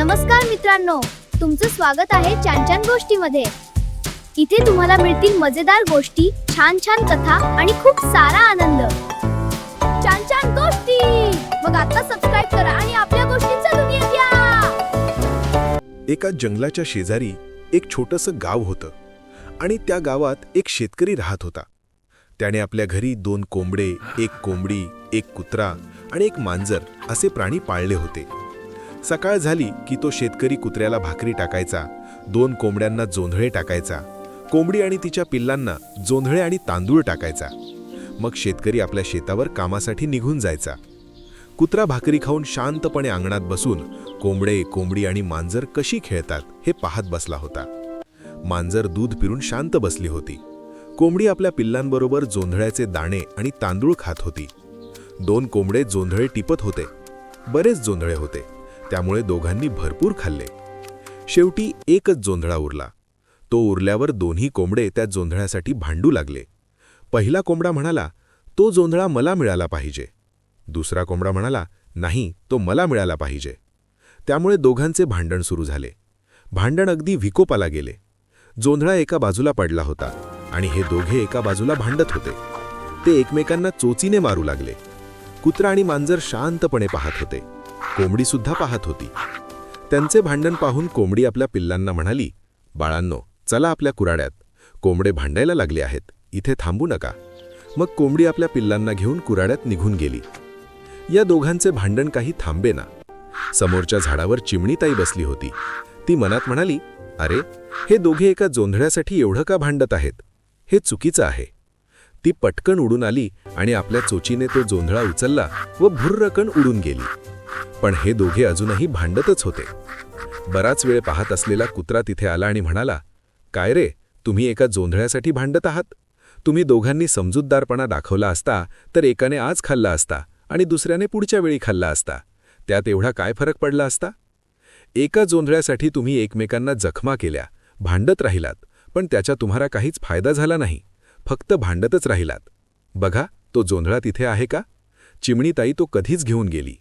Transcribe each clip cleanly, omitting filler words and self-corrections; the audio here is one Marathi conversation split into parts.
नमस्कार मित्रांनो, तुमचं स्वागत आहे छान छान गोष्टीमध्ये। इथे तुम्हाला मिळतील मजेदार गोष्टी, छान छान कथा आणि खूप सारा आनंद। छान छान गोष्टी, मग आता सबस्क्राइब करा आणि आपल्या गोष्टींचा दुनियेत या। एका जंगलाच्या शेजारी एक छोटंसं गाव होतं आणि त्या गावात एक शेतकरी राहत होता। त्याने आपल्या घरी 2 कोंबडे, 1 कोंबडी, 1 कुत्रा आणि 1 मांजर असे प्राणी पाळले होते। सकाळ झाली की तो शेतकरी कुत्र्याला भाकरी टाकायचा, 2 कोंबड्यांना जोंधळे टाकायचा, कोंबडी आणि तिच्या पिल्लांना जोंधळे आणि तांदूळ टाकायचा। मग शेतकरी आपल्या शेतावर कामासाठी निघून जायचा। कुत्रा भाकरी खाऊन शांतपणे अंगणात बसून कोंबडे, कोंबडी आणि मांजर कशी खेळतात हे पाहत बसला होता। मांजर दूध पिरून शांत बसली होती। कोंबडी आपल्या पिल्लांबरोबर जोंधळ्याचे दाणे आणि तांदूळ खात होती। 2 कोंबडे जोंधळे टिपत होते। बरेच जोंधळे होते, त्यामुळे दोघांनी भरपूर खाल्ले। शेवटी एकच जोंधळा उरला। तो उरल्यावर दोन्ही कोंबडे त्या जोंधळ्यासाठी भांडू लागले। पहिला कोंबडा म्हणाला, तो जोंधळा मला मिळाला पाहिजे। दुसरा कोंबडा म्हणाला, नाही, तो मला मिळाला पाहिजे। त्यामुळे दोघांचे भांडण सुरू झाले। भांडण अगदी विकोपाला गेले। जोंधळा एका बाजूला पडला होता आणि हे दोघे एका बाजूला भांडत होते। ते एकमेकांना चोचीने मारू लागले। कुत्रा आणि मांजर शांतपणे पाहत होते। कोंबडी सुद्धा पाहत होती। त्यांचे भांडण पाहून कोंबडी आपल्या पिल्लांना म्हणाली, बाळांनो, चला आपल्या कुराड्यात, कोंबडे भांडायला लागले आहेत, इथे थांबू नका। मग कोंबडी आपल्या पिल्लांना घेऊन कुराड्यात निघून गेली। या दोघांचे भांडण काही थांबेना। समोरच्या झाडावर चिमणीताई बसली होती। ती मनात म्हणाली, अरे, हे दोघे एका जोंधळ्यासाठी एवढं का भांडत आहेत? हे चुकीचं आहे। ती पटकन उडून आली आणि आपल्या चोचीने तो जोंधळा उचलला व भुर्रकन उडून गेली। पण हे दोघे अजूनही भांडतच होते। बराच वेळ पाहत असलेला कुत्रा तिथे आला आणि म्हणाला, काय रे, तुम्ही एका जोंधळ्यासाठी भांडत आहात? तुम्ही दोघांनी समजूतदारपणा दाखवला असता तर एकाने आज खाल्ला असता आणि दुसऱ्याने पुढच्या वेळी खाल्ला असता। त्यात एवढा काय फरक पडला असता? एका जोंधळ्यासाठी तुम्ही एकमेकांना जखमा केल्या, भांडत राहिलात, पण त्याचा तुम्हाला काहीच फायदा झाला नाही, फक्त भांडतच राहिलात। बघा, तो जोंधळा तिथे आहे का? चिमणीताई तो कधीच घेऊन गेली।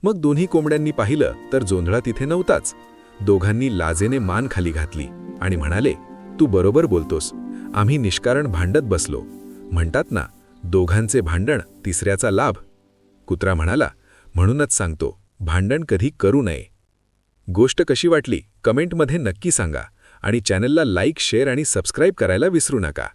मग दोन्ही कोंबड्यांनी पाहिलं तर जोंधळा तिथे नव्हताच। दोघांनी लाजेने मान खाली घातली आणि म्हणाले, तू बरोबर बोलतोस, आम्ही निष्कारण भांडत बसलो। म्हणतात ना, दोघांचे भांडण तिसऱ्याचा लाभ। कुत्रा म्हणाला, म्हणूनच सांगतो, भांडण कधी करू नये। गोष्ट कशी वाटली कमेंटमध्ये नक्की सांगा आणि चॅनलला लाईक, शेअर आणि सबस्क्राईब करायला विसरू नका।